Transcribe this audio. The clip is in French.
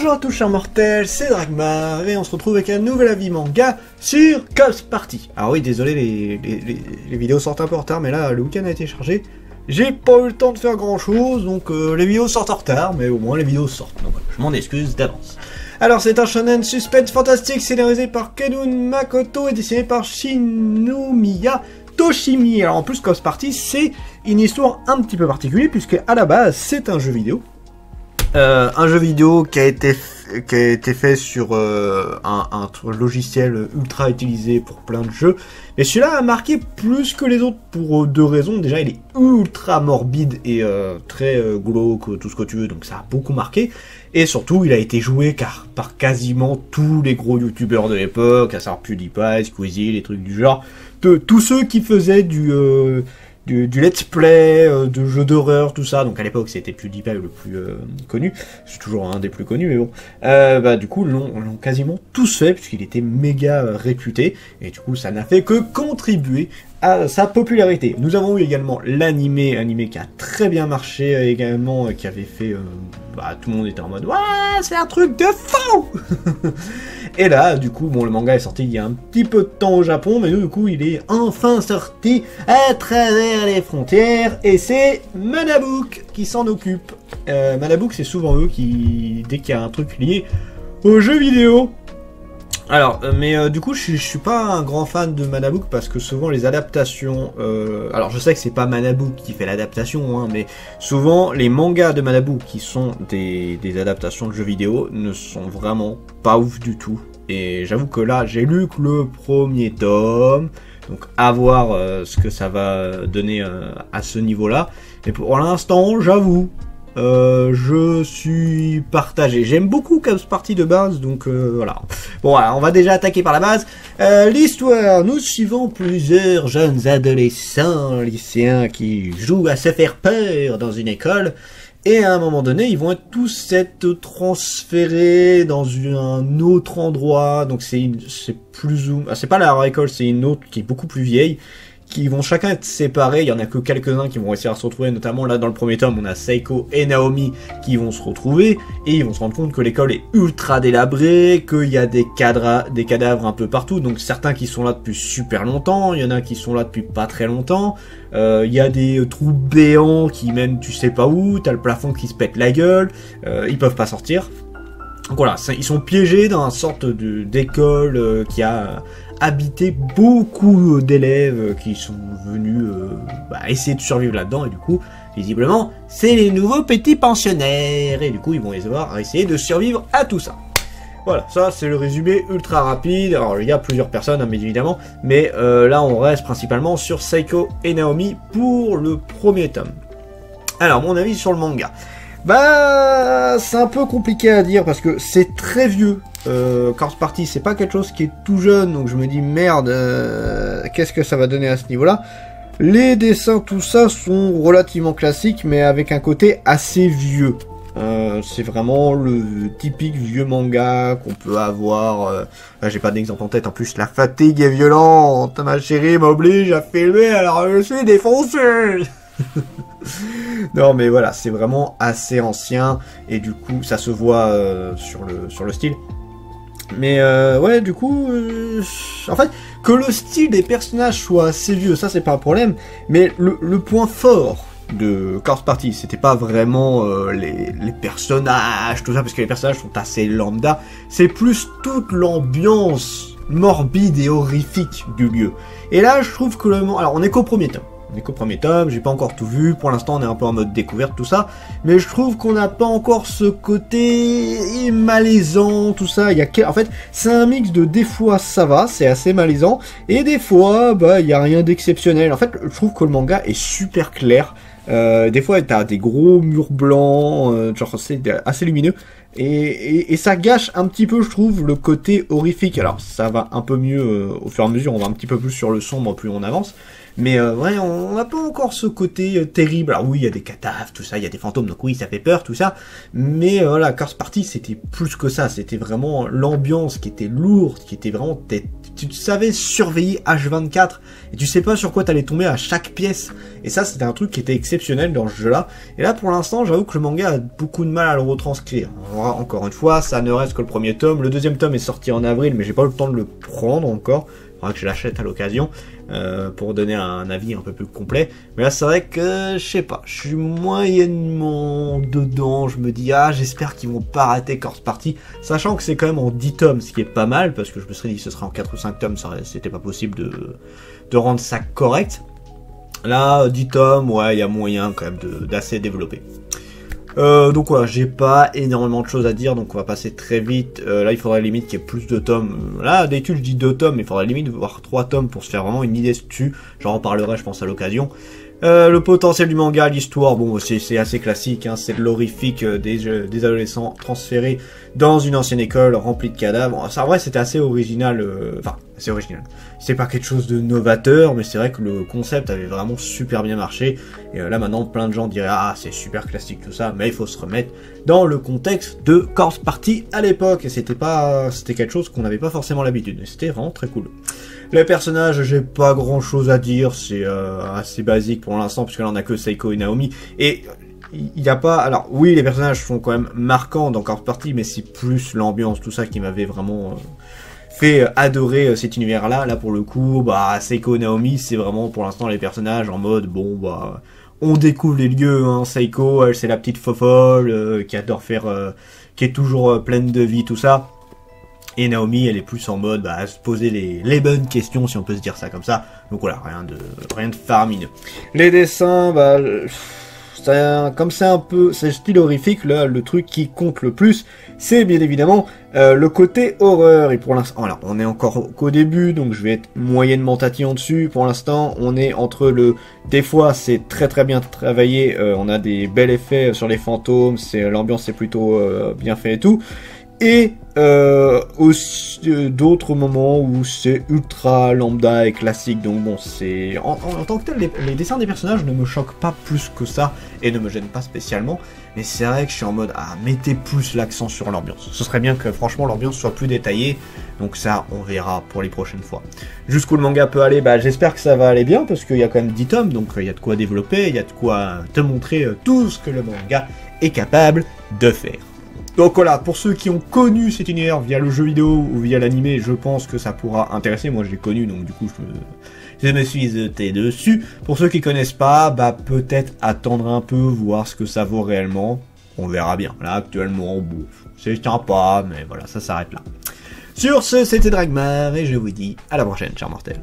Bonjour à tous chers mortels, c'est Dragmar et on se retrouve avec un nouvel avis manga sur Cops Party. Alors oui, désolé, les vidéos sortent un peu en retard, mais là le week-end a été chargé. J'ai pas eu le temps de faire grand chose, donc les vidéos sortent en retard, mais au moins les vidéos sortent. Donc voilà, je m'en excuse d'avance. Alors c'est un shonen suspense fantastique scénarisé par Kenun Makoto et dessiné par Shinomiya Toshimi. Alors en plus Cops Party c'est une histoire un petit peu particulière puisque à la base c'est un jeu vidéo. Un jeu vidéo qui a été fait sur un logiciel ultra utilisé pour plein de jeux. Mais celui-là a marqué plus que les autres pour deux raisons. Déjà, il est ultra morbide et très glauque, tout ce que tu veux, donc ça a beaucoup marqué. Et surtout, il a été joué par quasiment tous les gros youtubeurs de l'époque, à savoir PewDiePie, Squeezie, les trucs du genre. De tous ceux qui faisaient du let's play, de jeux d'horreur, tout ça. Donc à l'époque c'était PewDiePie le plus connu, c'est toujours un des plus connus, mais bon. Du coup l'ont quasiment tous fait, puisqu'il était méga réputé, et du coup ça n'a fait que contribuer à sa popularité. Nous avons eu également l'animé qui a très bien marché également, qui avait fait... tout le monde était en mode « Ouah, c'est un truc de fou !» Et là, du coup, bon, le manga est sorti il y a un petit peu de temps au Japon, mais du coup, il est enfin sorti à travers les frontières, et c'est Manabook qui s'en occupe. Manabook, c'est souvent eux qui, dès qu'il y a un truc lié aux jeux vidéo... Alors, du coup, je suis pas un grand fan de Manabook parce que souvent les adaptations... alors, je sais que c'est pas Manabook qui fait l'adaptation, hein, mais souvent les mangas de Manabook qui sont des adaptations de jeux vidéo ne sont vraiment pas ouf du tout. Et j'avoue que là, j'ai lu que le premier tome, donc à voir ce que ça va donner à ce niveau-là. Mais pour l'instant, j'avoue... je suis partagé. J'aime beaucoup Cops Party de base, donc voilà. Bon, alors, on va déjà attaquer par la base. L'histoire, nous suivons plusieurs jeunes adolescents, lycéens qui jouent à se faire peur dans une école. Et à un moment donné, ils vont tous être transférés dans un autre endroit. Donc c'est plus ou... c'est pas leur école, c'est une autre qui est beaucoup plus vieille, qui vont chacun être séparés. Il y en a que quelques-uns qui vont réussir à se retrouver, notamment là dans le premier tome on a Seiko et Naomi qui vont se retrouver, et ils vont se rendre compte que l'école est ultra délabrée, qu'il y a des cadavres un peu partout, donc certains qui sont là depuis super longtemps, il y en a qui sont là depuis pas très longtemps, il y a des trous béants qui mènent tu sais pas où, t'as le plafond qui se pète la gueule, ils peuvent pas sortir. Donc voilà, ils sont piégés dans une sorte d'école qui a habité beaucoup d'élèves qui sont venus essayer de survivre là-dedans, et du coup, visiblement, c'est les nouveaux petits pensionnaires, et du coup, ils vont devoir essayer de survivre à tout ça. Voilà, ça c'est le résumé ultra rapide. Alors il y a plusieurs personnes, hein, bien évidemment, mais là on reste principalement sur Seiko et Naomi pour le premier tome. Alors, mon avis sur le manga. C'est un peu compliqué à dire parce que c'est très vieux. Cops Party, c'est pas quelque chose qui est tout jeune, donc je me dis merde, qu'est-ce que ça va donner à ce niveau-là. Les dessins, tout ça, sont relativement classiques, mais avec un côté assez vieux. C'est vraiment le typique vieux manga qu'on peut avoir. Là, j'ai pas d'exemple en tête, en plus la fatigue est violente, ma chérie m'oblige à filmer alors je suis défoncé. Non mais voilà, c'est vraiment assez ancien, et du coup ça se voit sur le style. Mais ouais, du coup, en fait, que le style des personnages soit assez vieux, ça c'est pas un problème, mais le point fort de Cops Party, c'était pas vraiment les personnages, tout ça, parce que les personnages sont assez lambda, c'est plus toute l'ambiance morbide et horrifique du lieu. Et là, je trouve que alors on est qu'au premier tome. On est qu'au premier tome, j'ai pas encore tout vu, pour l'instant on est un peu en mode découverte, tout ça, mais je trouve qu'on n'a pas encore ce côté malaisant, tout ça. En fait, c'est un mix de des fois ça va, c'est assez malaisant, et des fois, il y a rien d'exceptionnel. En fait, je trouve que le manga est super clair. Des fois, t'as des gros murs blancs, genre c'est assez lumineux, et ça gâche un petit peu, je trouve, le côté horrifique. Alors, ça va un peu mieux au fur et à mesure, on va un petit peu plus sur le sombre plus on avance. Mais ouais, on n'a pas encore ce côté terrible. Alors oui, il y a des cadavres, tout ça, il y a des fantômes, donc oui, ça fait peur, tout ça. Mais Cops Party, c'était plus que ça. C'était vraiment l'ambiance qui était lourde, qui tu savais surveiller H24 et tu sais pas sur quoi t'allais tomber à chaque pièce. Et ça, c'était un truc qui était exceptionnel dans ce jeu-là. Et là, pour l'instant, j'avoue que le manga a beaucoup de mal à le retranscrire. Encore une fois, ça ne reste que le premier tome. Le deuxième tome est sorti en avril, mais j'ai pas eu le temps de le prendre encore. Il faudra que je l'achète à l'occasion pour donner un avis un peu plus complet. Mais là, c'est vrai que, je sais pas, je suis moyennement dedans. Je me dis, ah, j'espère qu'ils vont pas rater Corpse Party. Sachant que c'est quand même en 10 tomes, ce qui est pas mal, parce que je me serais dit que ce serait en 4 ou 5 tomes, c'était pas possible de rendre ça correct. Là, 10 tomes, ouais, il y a moyen quand même d'assez développer. Donc voilà, j'ai pas énormément de choses à dire, donc on va passer très vite. Là, il faudrait limite qu'il y ait plus de tomes. Là, d'habitude, je dis 2 tomes, mais il faudrait limite voir 3 tomes pour se faire vraiment une idée dessus. J'en reparlerai, je pense, à l'occasion. Le potentiel du manga, l'histoire, bon, c'est assez classique, hein, c'est de l'horrifique des adolescents transférés dans une ancienne école remplie de cadavres. Bon, ça, en vrai, c'était assez original, enfin, assez original. C'est pas quelque chose de novateur, mais c'est vrai que le concept avait vraiment super bien marché. Et là, maintenant, plein de gens diraient, ah, c'est super classique tout ça, mais il faut se remettre dans le contexte de Corpse Party à l'époque. Et c'était quelque chose qu'on n'avait pas forcément l'habitude, mais c'était vraiment très cool. Les personnages, j'ai pas grand chose à dire, c'est assez basique pour l'instant, puisque là on a que Seiko et Naomi, et il n'y a pas... Alors oui, les personnages sont quand même marquants dans Corpse Party, mais c'est plus l'ambiance, tout ça qui m'avait vraiment fait adorer cet univers-là. Là pour le coup, bah Seiko et Naomi, c'est vraiment pour l'instant les personnages en mode, bon bah... On découvre les lieux, hein. Seiko, elle c'est la petite fofolle qui adore faire... qui est toujours pleine de vie, tout ça. Et Naomi, elle est plus en mode à se poser les bonnes questions, si on peut se dire ça comme ça. Donc voilà, rien de faramineux. Les dessins, bah, comme c'est un peu, c'est style horrifique, là, le truc qui compte le plus, c'est bien évidemment le côté horreur. Et pour l'instant, voilà, on est encore qu'au début, donc je vais être moyennement tatillon dessus. Pour l'instant, on est entre des fois, c'est très très bien travaillé, on a des bels effets sur les fantômes, l'ambiance est plutôt bien fait et tout. Et aussi d'autres moments où c'est ultra lambda et classique, donc bon, c'est en tant que tel, les dessins des personnages ne me choquent pas plus que ça et ne me gênent pas spécialement, mais c'est vrai que je suis en mode, ah, mettez plus l'accent sur l'ambiance. Ce serait bien que franchement l'ambiance soit plus détaillée, donc ça on verra pour les prochaines fois. Jusqu'où le manga peut aller, bah j'espère que ça va aller bien, parce qu'il y a quand même 10 tomes, donc il y a de quoi développer, il y a de quoi te montrer tout ce que le manga est capable de faire. Donc voilà, pour ceux qui ont connu cet univers via le jeu vidéo ou via l'animé, je pense que ça pourra intéresser. Moi je l'ai connu, donc du coup je me suis jeté dessus. Pour ceux qui connaissent pas, bah peut-être attendre un peu, voir ce que ça vaut réellement. On verra bien. Là actuellement, bon, c'est sympa, mais voilà, ça s'arrête là. Sur ce, c'était Dragmar, et je vous dis à la prochaine, chers mortels.